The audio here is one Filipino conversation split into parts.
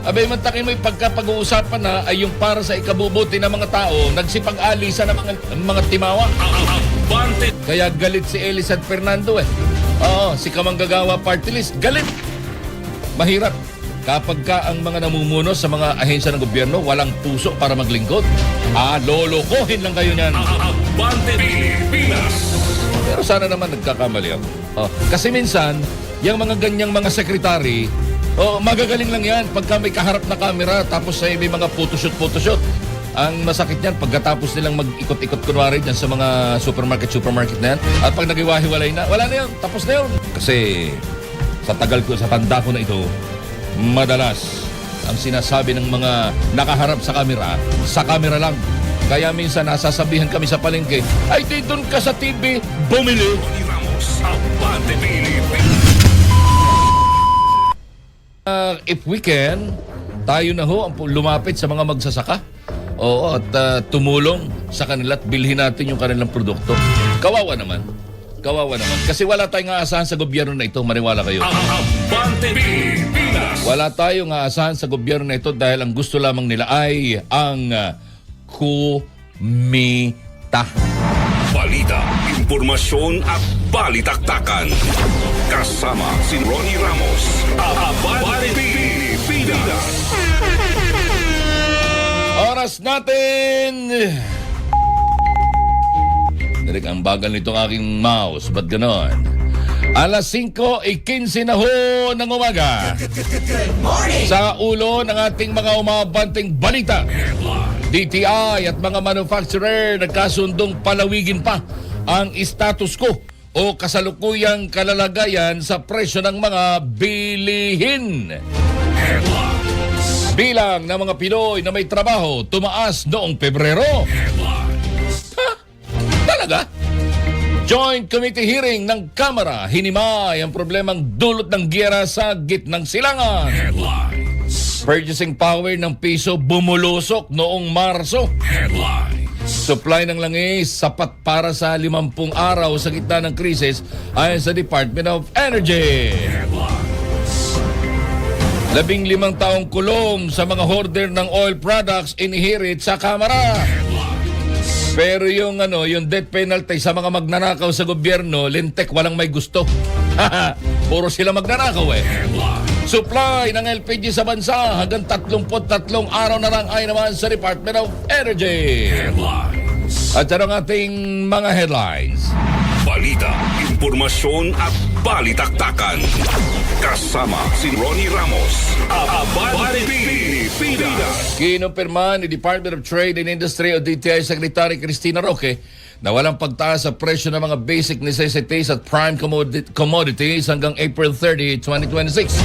Abay, mantakin mo yung pagkapag-uusapan na ay yung para sa ikabubuti ng mga tao, nagsipag-alisa ng mga timawa. Kaya galit si Elisad Fernando eh. Oo, si Kamanggagawa Party List, galit. Mahirap kapag ka ang mga namumuno sa mga ahensya ng gobyerno walang puso para maglingkod. Lolokohin lang kayo niyan. Pero sana naman nagkakamali ako. Kasi minsan, yung mga ganyang mga sekretary, magagaling lang yan pagka may kaharap na camera tapos may mga photoshoot. Ang masakit niyan, pagkatapos nilang mag-ikot-ikot kunwari dyan sa mga supermarket na yan, at pag nag-iwahiwalay na, wala na yun, tapos na yun. Kasi sa tanda ko na ito, madalas ang sinasabi ng mga nakaharap sa camera lang. Kaya minsan nasasabihan kami sa palengke, ay di doon ka sa TV, bumili. If we can, tayo na ho ang lumapit sa mga magsasaka. Oo, at tumulong sa kanila at bilhin natin yung kanilang produkto. Kawawa naman. Kasi wala tayong aasahan sa gobyerno na ito, maniwala kayo. Wala tayong aasahan sa gobyerno na ito dahil ang gusto lamang nila ay ang kumita. Balita, impormasyon at balitaktakan. Kasama si Ronnie Ramos. Abante Pilipinas. Oras natin! Direk, ang bagal nitong aking mouse. Ba't ganon? Alas 5:15 na ho ng umaga. Sa ulo ng ating mga umabanting balita, DTI at mga manufacturer nagkasundong palawigin pa ang status quo o kasalukuyang kalalagayan sa presyo ng mga bilihin. Bilang ng mga Pinoy na may trabaho tumaas noong Pebrero. Talaga? Joint Committee hearing ng Kamara hinimay ang problemang dulot ng giyera sa gitnang silangan. Purchasing power ng piso bumulusok noong Marso. Supply ng langis sapat para sa 50 araw sa gitna ng krisis ayon sa Department of Energy. 15 taong kulong sa mga hoarder ng oil products inihirit sa Kamara. Pero yung death penalty sa mga magnanakaw sa gobyerno, lintek walang may gusto. Puro sila magnanakaw eh. Supply ng LPG sa bansa hanggang 33 araw na lang ay naman sa Department of Energy. At yan ang ating mga headlines. Balita, impormasyon at balitaktakan. Kasama si Ronnie Ramos. Abante Pilipinas. Kinumpirma ni Department of Trade and Industry o DTI Secretary Cristina Roque na walang pagtaas sa presyo ng mga basic necessities at prime commodities hanggang April 30, 2026.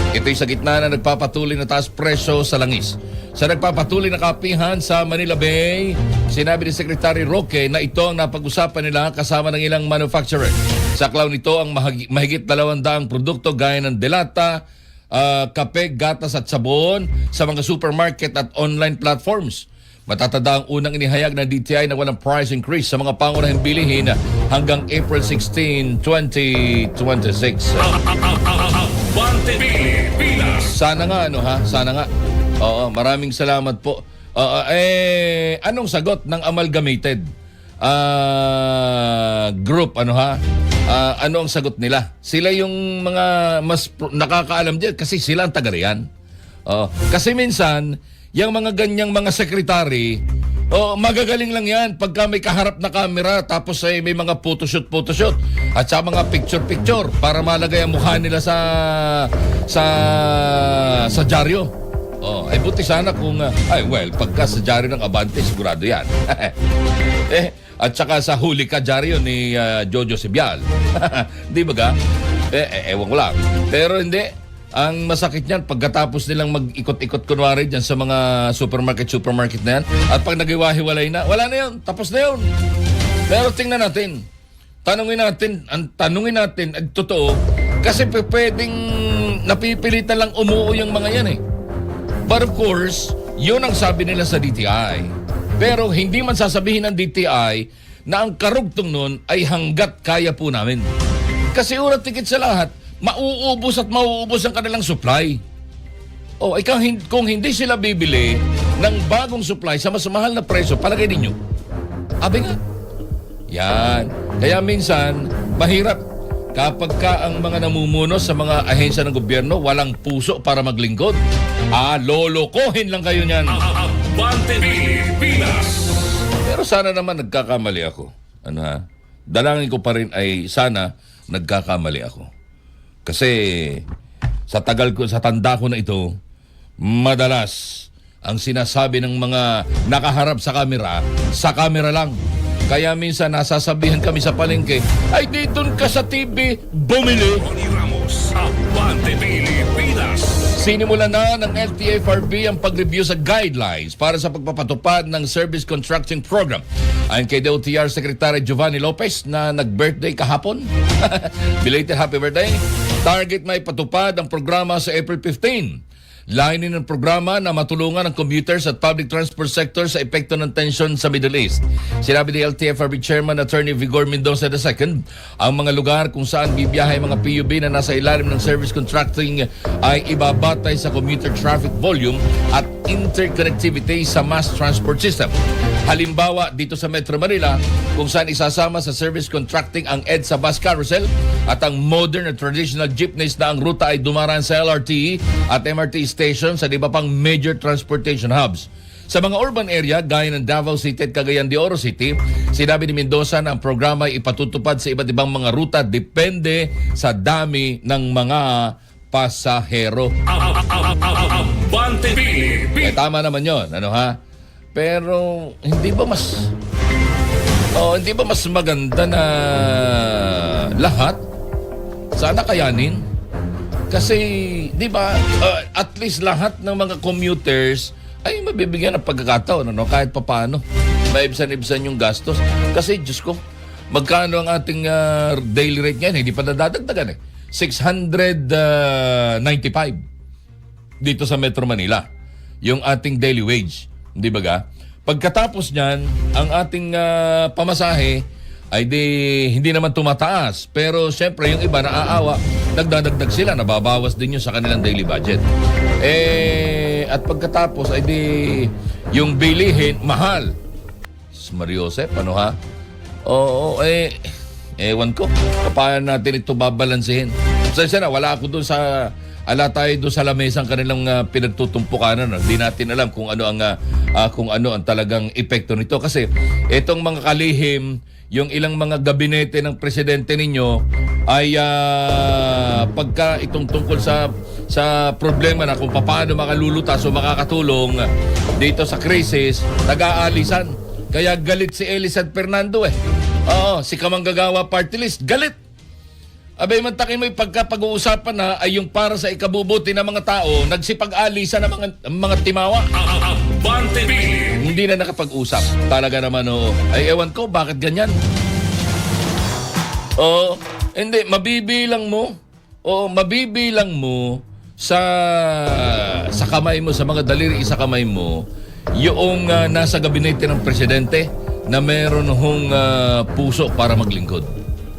Ito'y sa gitna na nagpapatuloy na taas presyo sa langis. Sa nagpapatuloy na kapihan sa Manila Bay, sinabi ni Secretary Roque na ito ang napag-usapan nila kasama ng ilang manufacturer. Saklaw nito ang mahigit 200 produkto gaya ng delata, kape, gatas at sabon sa mga supermarket at online platforms. Matatanda ang unang inihayag ng DTI na walang price increase sa mga pangunahing bilihin hanggang April 16, 2026. Sana nga, Sana nga. Oo, maraming salamat po. Anong sagot ng amalgamated group, ano ang sagot nila? Sila yung mga mas nakakaalam diyan kasi sila ang taga-riyan. Kasi minsan, yung mga ganyang mga sekretary, magagaling lang yan pagka may kaharap na camera tapos may mga photoshoot at sa mga picture para malagay ang mukha nila sa dyaryo. Buti sana kung pagka sa dyaryo ng Abante sigurado yan. At saka sa huli ka dyaryo ni Jojo Sibial. Di ba ga? Ewan ko lang. Pero hindi. Ang masakit niyan, pagkatapos nilang mag-ikot-ikot kunwari dyan sa mga supermarket na yan, at pag nag-iwahiwalay na, wala na yun, tapos na yun. Pero tingnan natin, tanungin natin, totoo, kasi pwedeng napipilitan lang umuo yung mga yan eh. But of course, yun ang sabi nila sa DTI. Pero hindi man sasabihin ng DTI na ang karugtong nun ay hanggat kaya po namin. Kasi urat tikit sa lahat, mauubos ang kanilang supply. Oh, kung hindi sila bibili ng bagong supply sa mas mahal na presyo, palagay ninyo. Abi nga. Yan. Kaya minsan, mahirap kapag ka ang mga namumuno sa mga ahensya ng gobyerno walang puso para maglingkod. Lolokohin lang kayo niyan. Abante Pilipinas. Pero sana naman nagkakamali ako. Dalangin ko pa rin ay sana nagkakamali ako. Kasi sa tanda ko na ito, madalas ang sinasabi ng mga nakaharap sa kamera lang. Kaya minsan nasasabihan kami sa palengke, ay di doon ka sa TV bumili. Ronnie Ramos, Abante Pilipinas. Sinimulan na ng LTFRB ang pag-review sa guidelines para sa pagpapatupad ng Service Contracting Program. Ayon kay DOTR Secretary Giovanni Lopez na nag-birthday kahapon. Belated happy birthday. Target may patupad ang programa sa April 15. Layunin ng programa na matulungan ang commuters at public transport sector sa epekto ng tensyon sa Middle East. Sinabi ni LTFRB Chairman Attorney Vigor Mendoza II, ang mga lugar kung saan bibiyahe mga PUB na nasa ilalim ng service contracting ay ibabatay sa commuter traffic volume at interconnectivity sa mass transport system. Halimbawa, dito sa Metro Manila, kung saan isasama sa service contracting ang EDSA bus carousel at ang modern at traditional jeepneys na ang ruta ay dumaraan sa LRT at MRT station sa iba pang major transportation hubs. Sa mga urban area gaya ng Davao City at Cagayan de Oro City, sinabi ni Mendoza na ang programa ay ipatutupad sa iba't ibang mga ruta depende sa dami ng mga pasahero. Abante Pilipinas. Tama naman yun, Pero hindi ba mas maganda na lahat sana kayanin? Kasi, di ba, at least lahat ng mga commuters ay mabibigyan ng pagkakataon, kahit papaano. Maibsan-ibsan yung gastos. Kasi, Diyos ko, magkano ang ating daily rate niyan? Hindi pa nadadagdagan 695 dito sa Metro Manila. Yung ating daily wage. Di ba ga? Pagkatapos niyan, ang ating pamasahe ay hindi naman tumataas. Pero siyempre, yung iba naaawa, nagdadagdag sila, nababawas din yun sa kanilang daily budget. At pagkatapos ay yung bilihin, mahal. Mariosep, Oo, ewan ko. Paano natin ito babalansehin? Pasensya na, wala ako doon sa... Ala tayo doon sa lamesang kanilang pinagtutumpukanan. Hindi natin alam kung ano ang talagang epekto nito. Kasi itong mga kalihim, yung ilang mga gabinete ng presidente ninyo ay pagka itong tungkol sa problema na kung paano makalulutas o makakatulong dito sa krisis, nag-aalisan. Kaya galit si Elisad Fernando Oo, si Kamanggagawa Party List, galit. Abay, mantakin mo yung pagkapag-uusapan na ay yung para sa ikabubuti ng mga tao, nagsipag-alisan ng mga timawa. Abante Pilipinas. Hindi na nakapag-usap. Talaga naman, Ay, ewan ko, bakit ganyan? Hindi, mabibilang mo sa kamay mo, sa mga daliri sa kamay mo, yung nasa gabinete ng presidente na meron puso para maglingkod.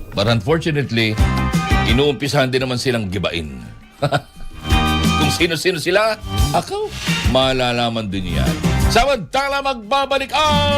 But unfortunately, inuumpisahan din naman silang gibain. Kung sino-sino sila, malalaman din yan. Samantala, magbabalik ang